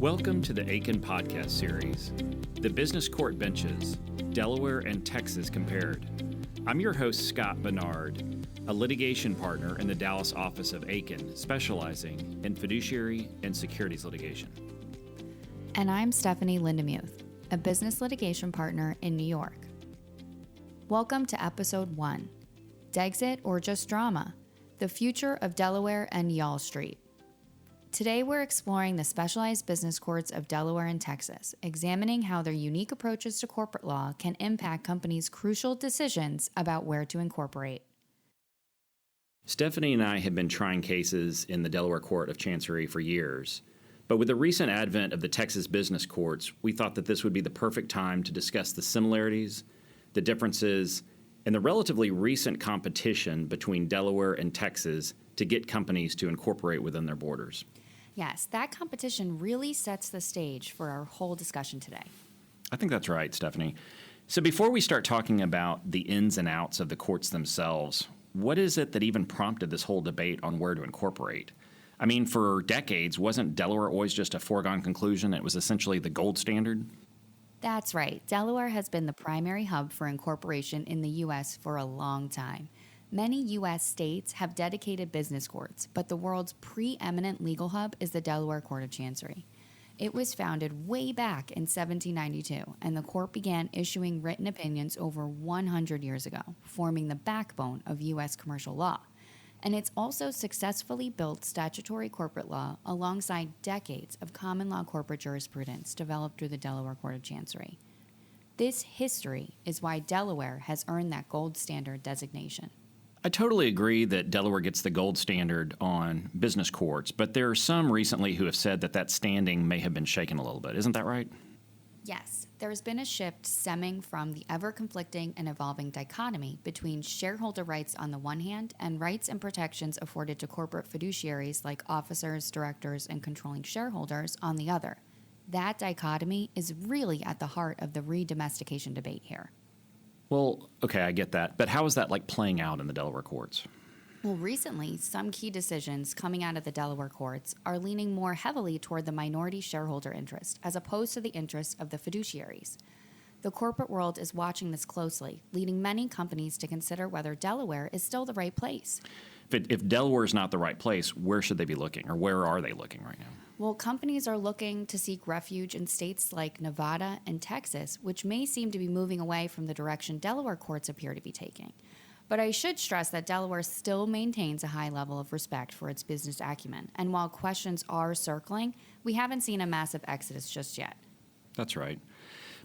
Welcome to the Akin podcast series, The Business Court Benches, Delaware and Texas Compared. I'm your host, Scott Barnard, a litigation partner in the Dallas office of Akin, specializing in fiduciary and securities litigation. And I'm Stephanie Lindemuth, a business litigation partner in New York. Welcome to episode 1, DExit or Just Drama, the future of Delaware and Y'all Street. Today we're exploring the specialized business courts of Delaware and Texas, examining how their unique approaches to corporate law can impact companies' crucial decisions about where to incorporate. Stephanie and I have been trying cases in the Delaware Court of Chancery for years, but with the recent advent of the Texas business courts, we thought that this would be the perfect time to discuss the similarities, the differences, and the relatively recent competition between Delaware and Texas to get companies to incorporate within their borders. Yes, that competition really sets the stage for our whole discussion today. I think that's right, Stephanie. So before we start talking about the ins and outs of the courts themselves, what is it that even prompted this whole debate on where to incorporate? I mean, for decades, wasn't Delaware always just a foregone conclusion? It was essentially the gold standard? That's right. Delaware has been the primary hub for incorporation in the U.S. for a long time. Many U.S. states have dedicated business courts, but the world's preeminent legal hub is the Delaware Court of Chancery. It was founded way back in 1792, and the court began issuing written opinions over 100 years ago, forming the backbone of U.S. commercial law. And it's also successfully built statutory corporate law alongside decades of common law corporate jurisprudence developed through the Delaware Court of Chancery. This history is why Delaware has earned that gold standard designation. I totally agree that Delaware gets the gold standard on business courts, but there are some recently who have said that that standing may have been shaken a little bit. Isn't that right? Yes, there's been a shift stemming from the ever-conflicting and evolving dichotomy between shareholder rights on the one hand and rights and protections afforded to corporate fiduciaries like officers, directors, and controlling shareholders on the other. That dichotomy is really at the heart of the re-domestication debate here. Well, okay, I get that. But how is that playing out in the Delaware courts? Well, recently, some key decisions coming out of the Delaware courts are leaning more heavily toward the minority shareholder interest as opposed to the interests of the fiduciaries. The corporate world is watching this closely, leading many companies to consider whether Delaware is still the right place. If Delaware is not the right place, where should they be looking, or where are they looking right now? Well, companies are looking to seek refuge in states like Nevada and Texas, which may seem to be moving away from the direction Delaware courts appear to be taking. But I should stress that Delaware still maintains a high level of respect for its business acumen, and while questions are circling, we haven't seen a massive exodus just yet. That's right.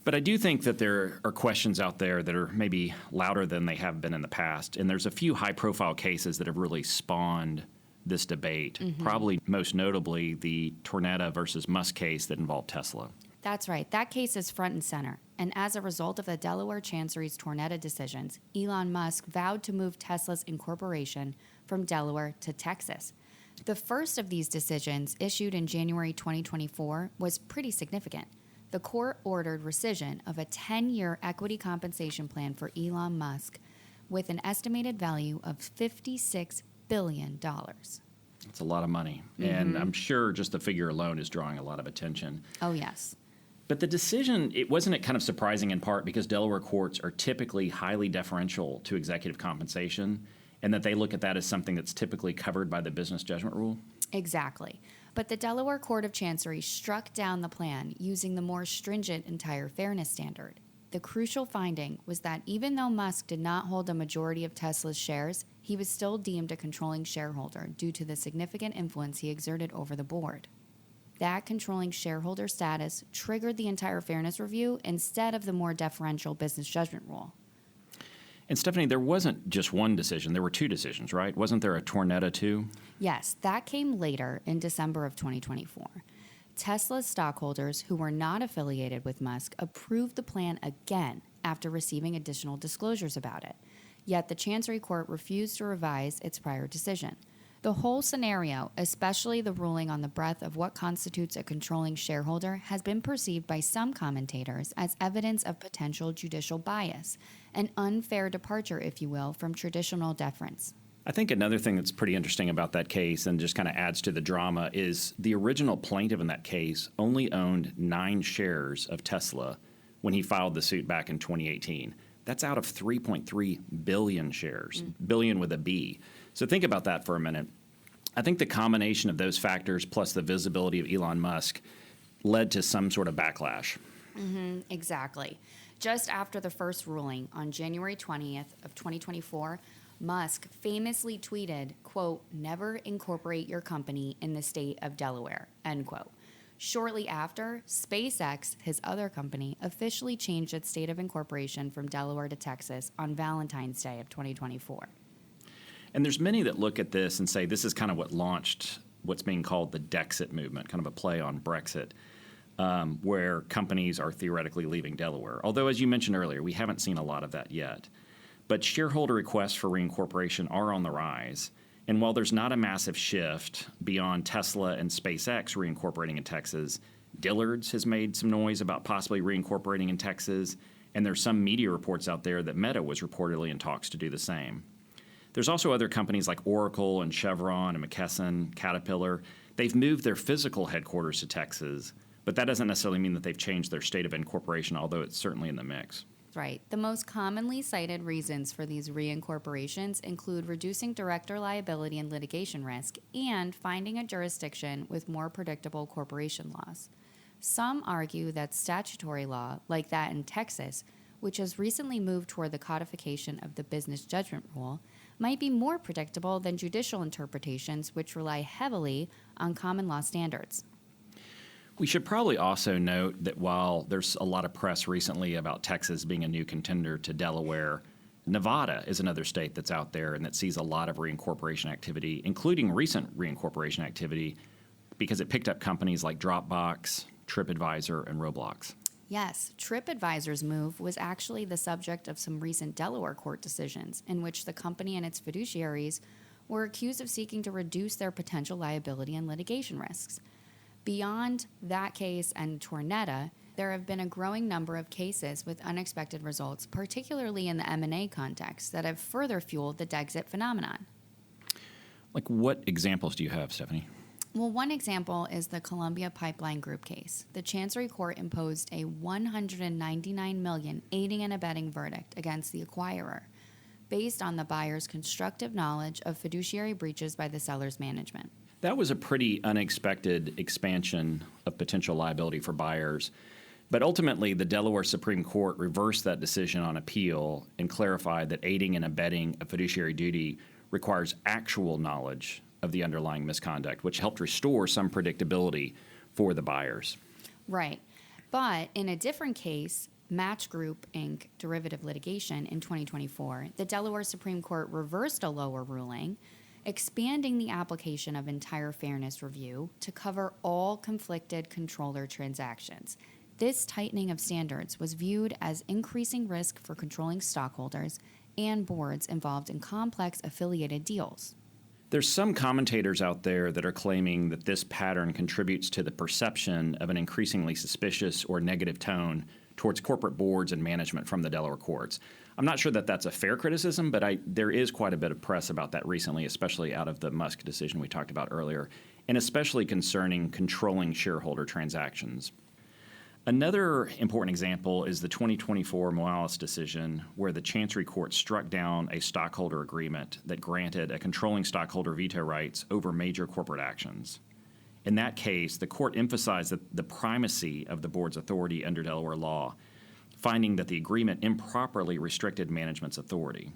But I do think that there are questions out there that are maybe louder than they have been in the past, and there's a few high-profile cases that have really spawned this debate, probably most notably the Tornetta versus Musk case that involved Tesla. That's right. That case is front and center. And as a result of the Delaware Chancery's Tornetta decisions, Elon Musk vowed to move Tesla's incorporation from Delaware to Texas. The first of these decisions, issued in January 2024, was pretty significant. The court ordered rescission of a 10-year equity compensation plan for Elon Musk with an estimated value of $56 billion. That's a lot of money. And I'm sure just the figure alone is drawing a lot of attention. Oh, yes. But the decision, wasn't it kind of surprising in part because Delaware courts are typically highly deferential to executive compensation, and that they look at that as something that's typically covered by the business judgment rule? Exactly. But the Delaware Court of Chancery struck down the plan using the more stringent entire fairness standard. The crucial finding was that even though Musk did not hold a majority of Tesla's shares, he was still deemed a controlling shareholder due to the significant influence he exerted over the board. That controlling shareholder status triggered the entire fairness review instead of the more deferential business judgment rule. And Stephanie, there wasn't just one decision. There were two decisions, right? Wasn't there a Tornetta too? Yes, that came later in December of 2024. Tesla's stockholders who were not affiliated with Musk approved the plan again after receiving additional disclosures about it. Yet the Chancery Court refused to revise its prior decision. The whole scenario, especially the ruling on the breadth of what constitutes a controlling shareholder, has been perceived by some commentators as evidence of potential judicial bias, an unfair departure, if you will, from traditional deference. I think another thing that's pretty interesting about that case and just kind of adds to the drama is the original plaintiff in that case only owned 9 shares of Tesla when he filed the suit back in 2018. That's out of 3.3 billion shares, billion with a B. So think about that for a minute. I think the combination of those factors plus the visibility of Elon Musk led to some sort of backlash. Exactly. Just after the first ruling on January 20th of 2024, Musk famously tweeted, quote, "Never incorporate your company in the state of Delaware," end quote. Shortly after, SpaceX, his other company, officially changed its state of incorporation from Delaware to Texas on Valentine's Day of 2024. And there's many that look at this and say this is kind of what launched what's being called the DExit movement, kind of a play on Brexit, where companies are theoretically leaving Delaware. Although, as you mentioned earlier, we haven't seen a lot of that yet. But shareholder requests for reincorporation are on the rise. And while there's not a massive shift beyond Tesla and SpaceX reincorporating in Texas, Dillard's has made some noise about possibly reincorporating in Texas, and there's some media reports out there that Meta was reportedly in talks to do the same. There's also other companies like Oracle and Chevron and McKesson, Caterpillar. They've moved their physical headquarters to Texas, but that doesn't necessarily mean that they've changed their state of incorporation, although it's certainly in the mix. Right. The most commonly cited reasons for these reincorporations include reducing director liability and litigation risk and finding a jurisdiction with more predictable corporation laws. Some argue that statutory law, like that in Texas, which has recently moved toward the codification of the business judgment rule, might be more predictable than judicial interpretations, which rely heavily on common law standards. We should probably also note that while there's a lot of press recently about Texas being a new contender to Delaware, Nevada is another state that's out there and that sees a lot of reincorporation activity, including recent reincorporation activity, because it picked up companies like Dropbox, TripAdvisor, and Roblox. Yes, TripAdvisor's move was actually the subject of some recent Delaware court decisions in which the company and its fiduciaries were accused of seeking to reduce their potential liability and litigation risks. Beyond that case and Tornetta, there have been a growing number of cases with unexpected results, particularly in the M&A context, that have further fueled the DExit phenomenon. Like what examples do you have, Stephanie? Well, one example is the Columbia Pipeline Group case. The Chancery Court imposed a $199 million aiding and abetting verdict against the acquirer, based on the buyer's constructive knowledge of fiduciary breaches by the seller's management. That was a pretty unexpected expansion of potential liability for buyers. But ultimately, the Delaware Supreme Court reversed that decision on appeal and clarified that aiding and abetting a fiduciary duty requires actual knowledge of the underlying misconduct, which helped restore some predictability for the buyers. Right. But in a different case, Match Group, Inc., derivative litigation in 2024, the Delaware Supreme Court reversed a lower ruling, expanding the application of entire fairness review to cover all conflicted controller transactions. This tightening of standards was viewed as increasing risk for controlling stockholders and boards involved in complex affiliated deals. There's some commentators out there that are claiming that this pattern contributes to the perception of an increasingly suspicious or negative tone towards corporate boards and management from the Delaware courts. I'm not sure that that's a fair criticism, but there is quite a bit of press about that recently, especially out of the Musk decision we talked about earlier, and especially concerning controlling shareholder transactions. Another important example is the 2024 Morales decision, where the Chancery Court struck down a stockholder agreement that granted a controlling stockholder veto rights over major corporate actions. In that case, the court emphasized the primacy of the board's authority under Delaware law, finding that the agreement improperly restricted management's authority.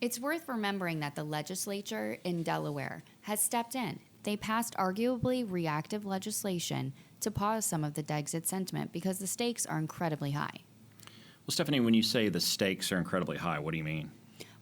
It's worth remembering that the legislature in Delaware has stepped in. They passed arguably reactive legislation to pause some of the DExit sentiment because the stakes are incredibly high. Well, Stephanie, when you say the stakes are incredibly high, what do you mean?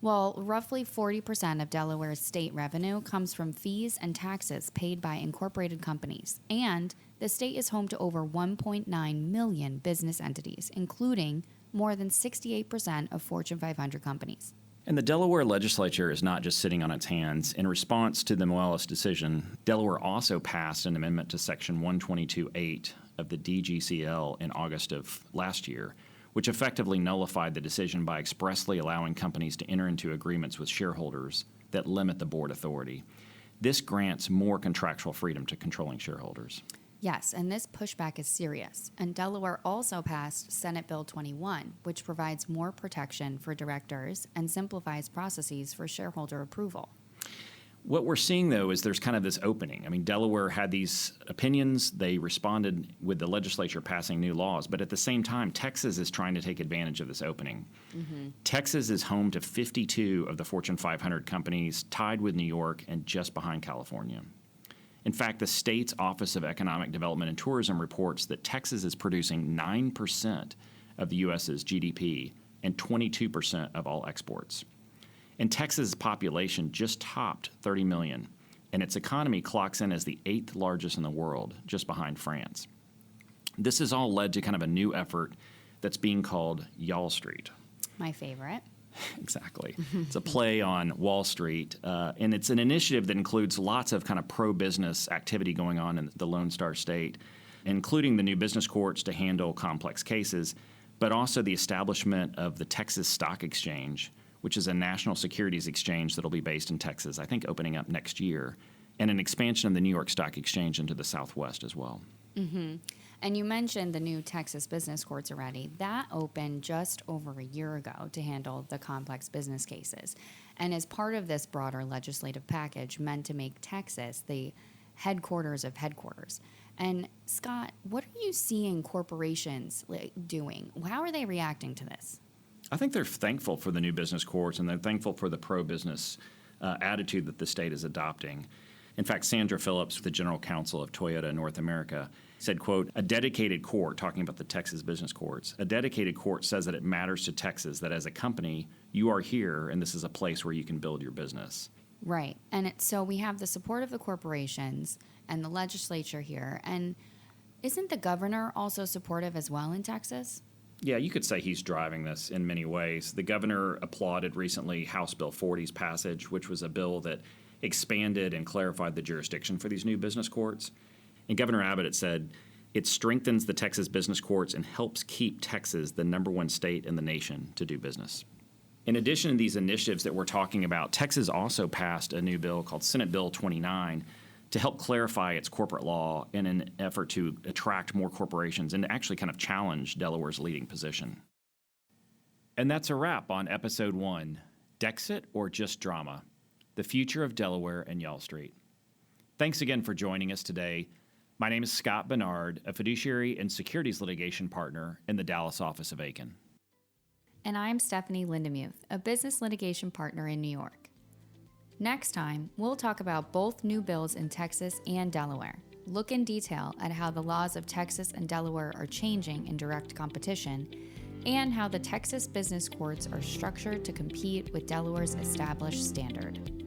Well, roughly 40% of Delaware's state revenue comes from fees and taxes paid by incorporated companies, and the state is home to over 1.9 million business entities, including more than 68% of Fortune 500 companies. And the Delaware legislature is not just sitting on its hands. In response to the Morales decision, Delaware also passed an amendment to Section 122.8 of the DGCL in August of last year, which effectively nullified the decision by expressly allowing companies to enter into agreements with shareholders that limit the board authority. This grants more contractual freedom to controlling shareholders. Yes, and this pushback is serious. And Delaware also passed Senate Bill 21, which provides more protection for directors and simplifies processes for shareholder approval. What we're seeing, though, is there's kind of this opening. I mean, Delaware had these opinions. They responded with the legislature passing new laws. But at the same time, Texas is trying to take advantage of this opening. Texas is home to 52 of the Fortune 500 companies, tied with New York and just behind California. In fact, the state's Office of Economic Development and Tourism reports that Texas is producing 9% of the U.S.'s GDP and 22% of all exports. And Texas' population just topped 30 million, and its economy clocks in as the 8th largest in the world, just behind France. This has all led to kind of a new effort that's being called Y'all Street. My favorite. Exactly. It's a play on Wall Street, and it's an initiative that includes lots of kind of pro-business activity going on in the Lone Star State, including the new business courts to handle complex cases, but also the establishment of the Texas Stock Exchange, which is a national securities exchange that will be based in Texas, I think opening up next year, and an expansion of the New York Stock Exchange into the Southwest as well. And you mentioned the new Texas business courts already. That opened just over a year ago to handle the complex business cases, and as part of this broader legislative package meant to make Texas the headquarters of headquarters. And Scott, what are you seeing corporations doing? How are they reacting to this? I think they're thankful for the new business courts, and they're thankful for the pro-business attitude that the state is adopting. In fact, Sandra Phillips, the general counsel of Toyota North America, said, quote, a dedicated court, talking about the Texas business courts, a dedicated court says that it matters to Texas that as a company, you are here and this is a place where you can build your business. Right. And so we have the support of the corporations and the legislature here. And isn't the governor also supportive as well in Texas? Yeah, you could say he's driving this in many ways. The governor applauded recently House Bill 40's passage, which was a bill that expanded and clarified the jurisdiction for these new business courts. And Governor Abbott said, it strengthens the Texas business courts and helps keep Texas the #1 state in the nation to do business. In addition to these initiatives that we're talking about, Texas also passed a new bill called Senate Bill 29 to help clarify its corporate law in an effort to attract more corporations and to actually kind of challenge Delaware's leading position. And that's a wrap on Episode 1, DExit or Just Drama? The Future of Delaware and Y'all Street. Thanks again for joining us today. My name is Scott Barnard, a fiduciary and securities litigation partner in the Dallas office of Akin. And I'm Stephanie Lindemuth, a business litigation partner in New York. Next time, we'll talk about both new bills in Texas and Delaware, look in detail at how the laws of Texas and Delaware are changing in direct competition, and how the Texas business courts are structured to compete with Delaware's established standard.